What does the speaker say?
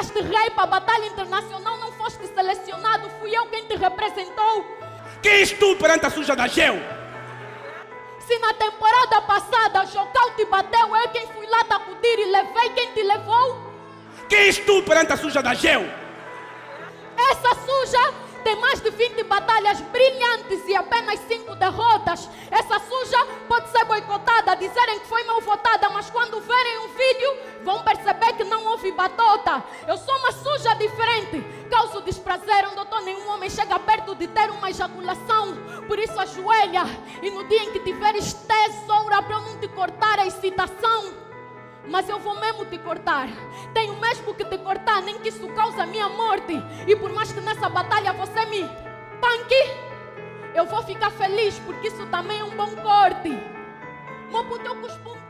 chegaste rei para a batalha internacional, não foste selecionado, fui eu quem te representou. Que és tu perante a suja da Ageu? Se na temporada passada Jocal te bateu, eu quem fui lá te acudir e levei quem te levou. Que és tu perante a suja da Ageu? Essa suja tem mais de 20 batalhas brilhantes e apenas 5 derrotas. Essa suja pode ser boicotada, dizerem que foi mal votada, mas quando verem um vídeo vão perceber que não houve batota. Eu sou uma suja diferente, causo desprazer onde doutor nenhum homem chega perto de ter uma ejaculação. Por isso ajoelha e no dia em que tiveres tesoura para eu não te cortar a excitação. Mas eu vou mesmo te cortar. Tenho mesmo que te cortar, nem que isso cause a minha morte. E por mais que nessa batalha você me panque, eu vou ficar feliz, porque isso também é um bom corte. Mo puto cuspum